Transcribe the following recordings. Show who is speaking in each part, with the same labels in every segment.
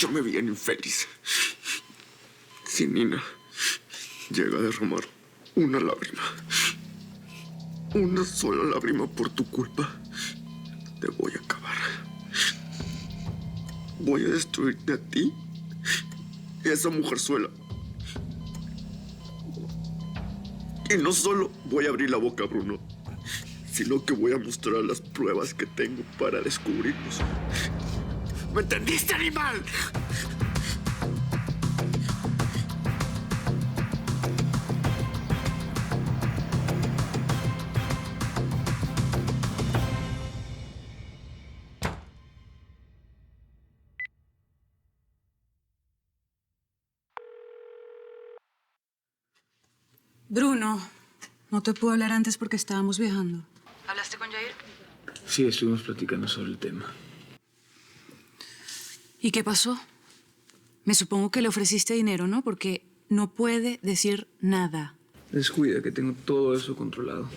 Speaker 1: Yo me vi infeliz. Si Nina llega a derramar una lágrima, una sola lágrima por tu culpa, te voy a acabar. Voy a destruirte a ti y a esa mujerzuela. Y no solo voy a abrir la boca, Bruno, sino que voy a mostrar las pruebas que tengo para descubrirlos. ¿Me entendiste, animal?
Speaker 2: Bruno, no te puedo hablar antes porque estábamos viajando. ¿Hablaste con Jair?
Speaker 3: Sí, estuvimos platicando sobre el tema.
Speaker 2: ¿Y qué pasó? Me supongo que le ofreciste dinero, ¿no? Porque no puede decir nada.
Speaker 3: Descuida, que tengo todo eso controlado.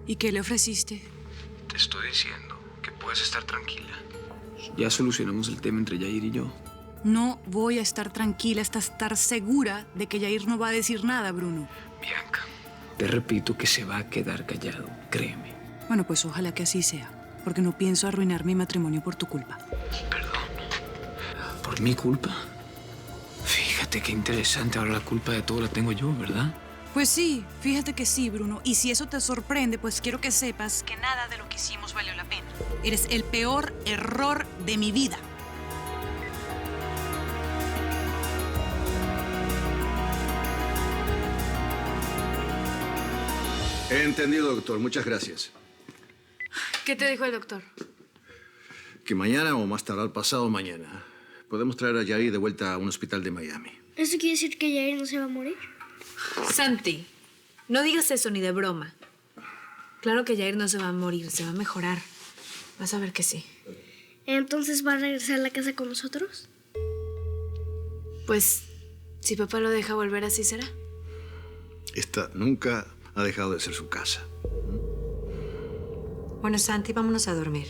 Speaker 2: ¿Y qué le ofreciste?
Speaker 3: Te estoy diciendo que puedes estar tranquila. Ya solucionamos el tema entre Jair y yo.
Speaker 2: No voy a estar tranquila hasta estar segura de que Jair no va a decir nada, Bruno.
Speaker 3: Bianca, te repito que se va a quedar callado, créeme.
Speaker 2: Bueno, pues ojalá que así sea, porque no pienso arruinar mi matrimonio por tu culpa.
Speaker 3: Perdón. ¿Por mi culpa? Fíjate qué interesante, ahora la culpa de todo la tengo yo, ¿verdad?
Speaker 2: Pues sí, fíjate que sí, Bruno. Y si eso te sorprende, pues quiero que sepas que nada de lo que hicimos valió la pena. Eres el peor error de mi vida.
Speaker 4: He entendido, doctor. Muchas gracias.
Speaker 5: ¿Qué te dijo el doctor?
Speaker 4: Que mañana o más tardar pasado mañana podemos traer a Jair de vuelta a un hospital de Miami.
Speaker 6: ¿Eso quiere decir que Jair no se va a morir?
Speaker 5: Santi, no digas eso ni de broma. Claro que Jair no se va a morir, se va a mejorar. Vas a ver que sí.
Speaker 6: ¿Entonces va a regresar a la casa con nosotros?
Speaker 5: Pues, si papá lo deja volver, así será.
Speaker 4: Esta nunca ha dejado de ser su casa.
Speaker 7: Bueno, Santi, vámonos a dormir.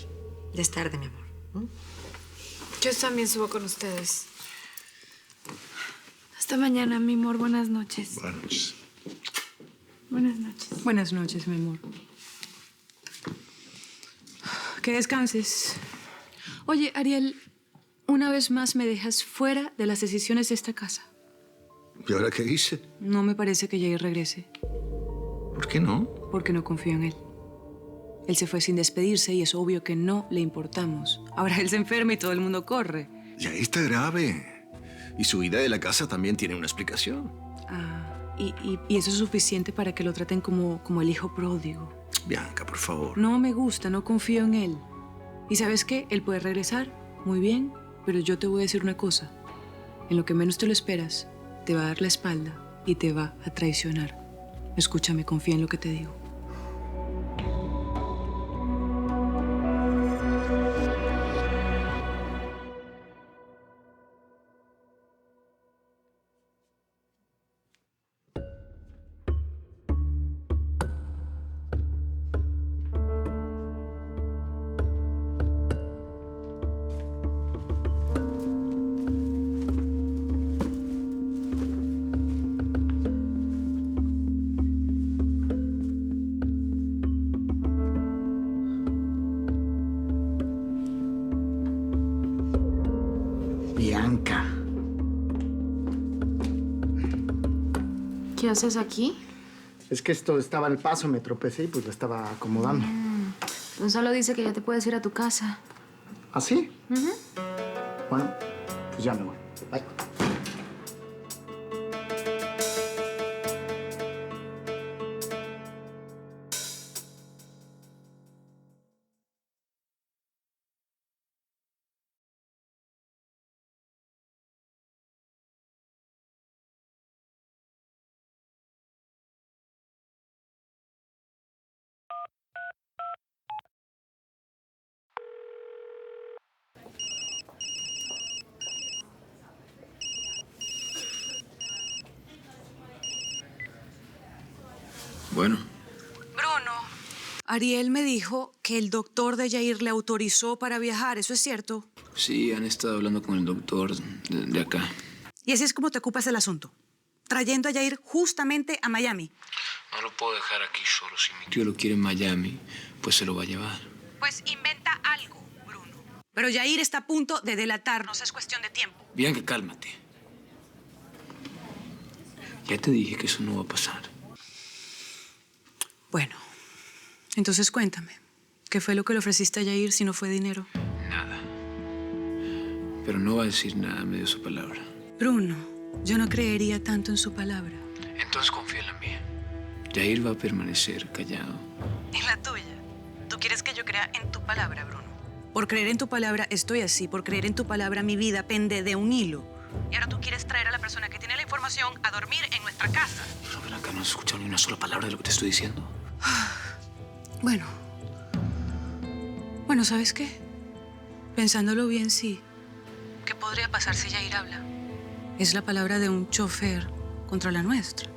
Speaker 7: Ya es tarde, mi amor.
Speaker 5: Yo también subo con ustedes. Hasta mañana, mi amor. Buenas noches.
Speaker 4: Buenas noches.
Speaker 5: Buenas noches.
Speaker 2: Buenas noches, mi amor. Que descanses. Oye, Ariel, una vez más me dejas fuera de las decisiones de esta casa.
Speaker 4: ¿Y ahora qué hice?
Speaker 2: No me parece que Jair regrese,
Speaker 4: ¿Por qué no?
Speaker 2: porque no confío en él. Él se fue sin despedirse y es obvio que no le importamos. Ahora él se enferma y todo el mundo corre.
Speaker 4: Jair está grave. Y su ida de la casa también tiene una explicación.
Speaker 2: Y eso es suficiente para que lo traten como el hijo pródigo.
Speaker 4: Bianca, por favor.
Speaker 2: No me gusta, no confío en él. ¿Y sabes qué? Él puede regresar, muy bien, pero yo te voy a decir una cosa. En lo que menos te lo esperas, te va a dar la espalda y te va a traicionar. Escúchame, confía en lo que te digo.
Speaker 8: Bianca.
Speaker 5: ¿Qué haces aquí?
Speaker 8: Es que esto estaba al paso, me tropecé y pues lo estaba acomodando.
Speaker 5: Gonzalo dice que ya te puedes ir a tu casa.
Speaker 8: ¿Ah, sí? Bueno, pues ya me voy. Bye.
Speaker 3: Bueno,
Speaker 2: Bruno, Ariel me dijo que el doctor de Jair le autorizó para viajar. ¿Eso es cierto?
Speaker 3: Sí, han estado hablando con el doctor de acá.
Speaker 9: Y así es como te ocupas del asunto. Trayendo a Yair justamente a Miami.
Speaker 3: No lo puedo dejar aquí solo. Si mi tío lo quiere en Miami, pues se lo va a llevar.
Speaker 9: Pues inventa algo, Bruno. Pero Yair está a punto de delatarnos. Es cuestión de tiempo.
Speaker 3: Bianca, cálmate. Ya te dije que eso no va a pasar.
Speaker 2: Bueno, entonces cuéntame. ¿Qué fue lo que le ofreciste a Yair si no fue dinero?
Speaker 3: Nada. Pero no va a decir nada, me dio su palabra.
Speaker 2: Bruno, yo no creería tanto en su palabra.
Speaker 3: Entonces confía en la mía. Yair va a permanecer callado.
Speaker 2: ¿En la tuya? ¿Tú quieres que yo crea en tu palabra, Bruno? Por creer en tu palabra estoy así. Por creer en tu palabra mi vida pende de un hilo. Y ahora tú quieres traer a la persona que tiene la información a dormir en nuestra casa.
Speaker 3: Pero ven acá, no has escuchado ni una sola palabra de lo que te estoy diciendo.
Speaker 2: Bueno, ¿sabes qué? Pensándolo bien, sí. ¿Qué podría pasar si Yair habla? Es la palabra de un chofer contra la nuestra.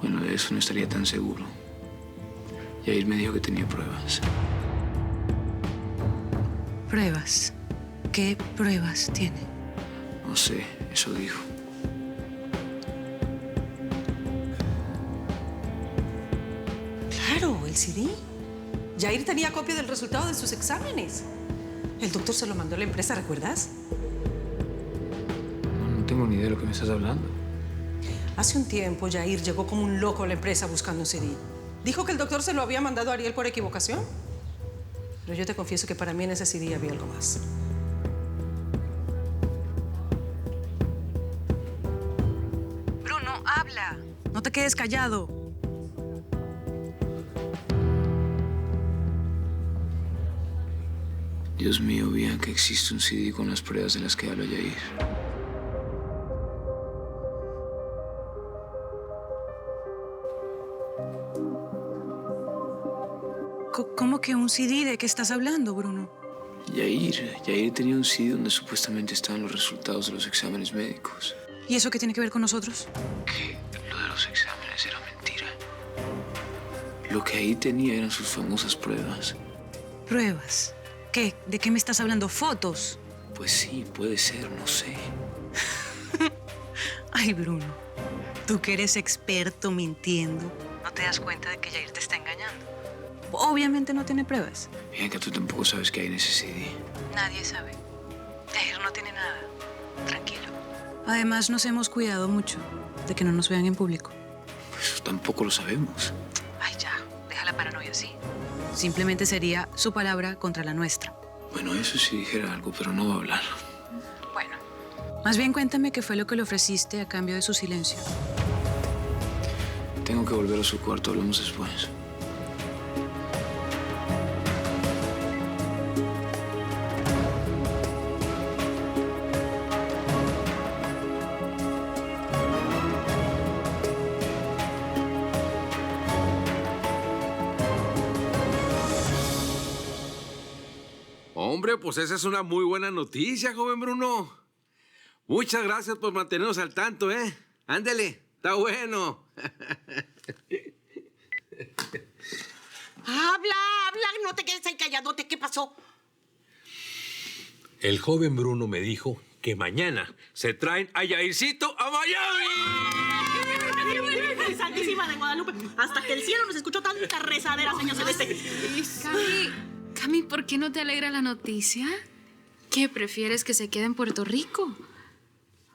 Speaker 3: Bueno, de eso no estaría tan seguro. Yair me dijo que tenía pruebas.
Speaker 2: ¿Pruebas? ¿Qué pruebas tiene?
Speaker 3: No sé, eso dijo.
Speaker 10: Claro, el CD. Yair tenía copia del resultado de sus exámenes. El doctor se lo mandó a la empresa, ¿recuerdas?
Speaker 3: No tengo ni idea de lo que me estás hablando.
Speaker 10: Hace un tiempo, Yair llegó como un loco a la empresa buscando un CD. Dijo que el doctor se lo había mandado a Ariel por equivocación. Pero yo te confieso que para mí en ese CD había algo más.
Speaker 2: Bruno, habla. No te quedes callado.
Speaker 3: Dios mío, Bianca, existe un CD con las pruebas de las que habla Yair.
Speaker 2: ¿Cómo que un CD? ¿De qué estás hablando, Bruno?
Speaker 3: Yair tenía un CD donde supuestamente estaban los resultados de los exámenes médicos.
Speaker 2: ¿Y eso qué tiene que ver con nosotros?
Speaker 3: Que lo de los exámenes era mentira. Lo que ahí tenía eran sus famosas pruebas.
Speaker 2: ¿Pruebas? ¿Qué? ¿De qué me estás hablando? ¿Fotos?
Speaker 3: Pues sí, puede ser, no sé.
Speaker 2: Ay, Bruno, tú que eres experto mintiendo, ¿no te das cuenta de que Yair te está engañando? Obviamente no tiene pruebas.
Speaker 3: Bianca, tú tampoco sabes qué hay en ese CD.
Speaker 2: Nadie sabe. Yair no tiene nada. Tranquilo. Además, nos hemos cuidado mucho de que no nos vean en público.
Speaker 3: Pues tampoco lo sabemos.
Speaker 2: Ay, ya. Deja la paranoia así. Simplemente sería su palabra contra la nuestra.
Speaker 3: Bueno, eso sí dijera algo, pero no va a hablar.
Speaker 2: Bueno. Más bien cuéntame qué fue lo que le ofreciste a cambio de su silencio.
Speaker 3: Tengo que volver a su cuarto, hablamos después.
Speaker 11: Hombre, pues esa es una muy buena noticia, joven Bruno. Muchas gracias por mantenernos al tanto, ¿eh? Ándele, está bueno.
Speaker 10: Habla, no te quedes ahí calladote. ¿Qué pasó?
Speaker 11: El joven Bruno me dijo que mañana se traen a Yaircito a Miami.
Speaker 10: Santísima de Guadalupe, hasta que el cielo nos escuchó tanta rezadera, señor Celeste.
Speaker 5: Cami, ¿por qué no te alegra la noticia? ¿Qué prefieres que se quede en Puerto Rico?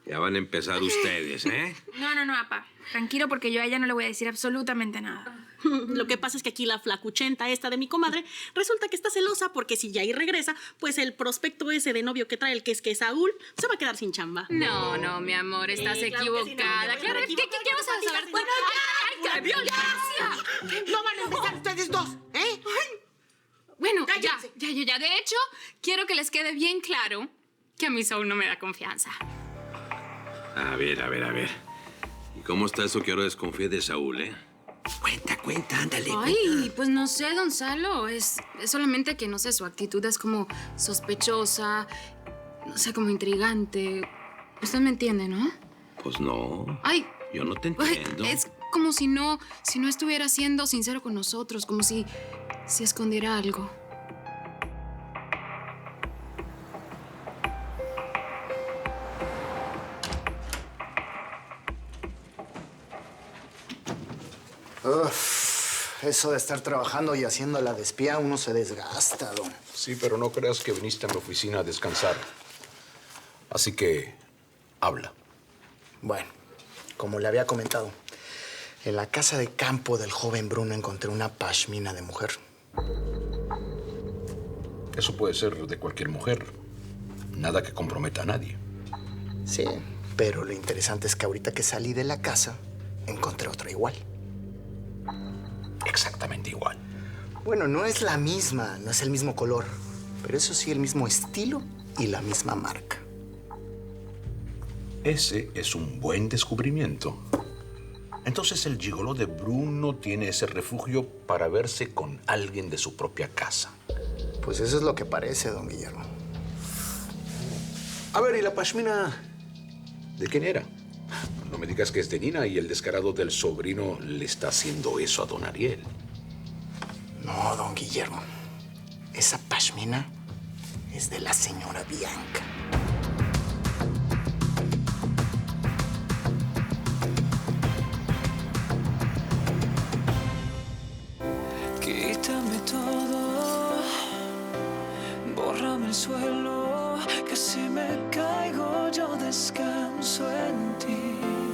Speaker 11: Ya van a empezar ustedes, ¿eh?
Speaker 12: No, papá. Tranquilo, porque yo a ella no le voy a decir absolutamente nada.
Speaker 10: Lo que pasa es que aquí la flacuchenta esta de mi comadre resulta que está celosa porque si Yair regresa, pues el prospecto ese de novio que trae el que es Saúl se va a quedar sin chamba.
Speaker 12: No, mi amor, estás equivocada. ¿Qué vas a saber?
Speaker 10: Bueno,
Speaker 12: ¡Ay, qué violencia!
Speaker 10: No van a empezar ustedes dos, ¿eh?
Speaker 12: Bueno, ya. De hecho, quiero que les quede bien claro que a mí Saúl no me da confianza.
Speaker 11: A ver. ¿Y cómo está eso que ahora desconfía de Saúl, eh? Cuenta, ándale.
Speaker 12: Ay, pues no sé, don Salo. Es solamente que, no sé, su actitud es como sospechosa, no sé, como intrigante. Usted me entiende, ¿no?
Speaker 11: Pues no.
Speaker 12: Ay.
Speaker 11: Yo no te
Speaker 12: Ay,
Speaker 11: entiendo.
Speaker 12: es como si no estuviera siendo sincero con nosotros, como si escondiera algo.
Speaker 8: Uf, eso de estar trabajando y haciendo la de espía, uno se desgasta, don.
Speaker 13: Sí, pero no creas que viniste a mi oficina a descansar. Así que, habla.
Speaker 8: Bueno, como le había comentado, en la casa de campo del joven Bruno encontré una pashmina de mujer.
Speaker 13: Eso puede ser de cualquier mujer. Nada que comprometa a nadie.
Speaker 8: Sí, pero lo interesante es que ahorita que salí de la casa, encontré otra igual.
Speaker 13: Exactamente igual.
Speaker 8: Bueno, no es la misma, no es el mismo color, pero eso sí, el mismo estilo y la misma marca.
Speaker 13: Ese es un buen descubrimiento. Entonces el gigoló de Bruno tiene ese refugio para verse con alguien de su propia casa.
Speaker 8: Pues eso es lo que parece, don Guillermo.
Speaker 13: A ver, ¿y la pashmina de quién era? No me digas que es de Nina y el descarado del sobrino le está haciendo eso a don Ariel.
Speaker 8: No, don Guillermo. Esa pashmina es de la señora Bianca.
Speaker 14: Quítame todo, bórrame el suelo, que si me caigo yo descanso en ti.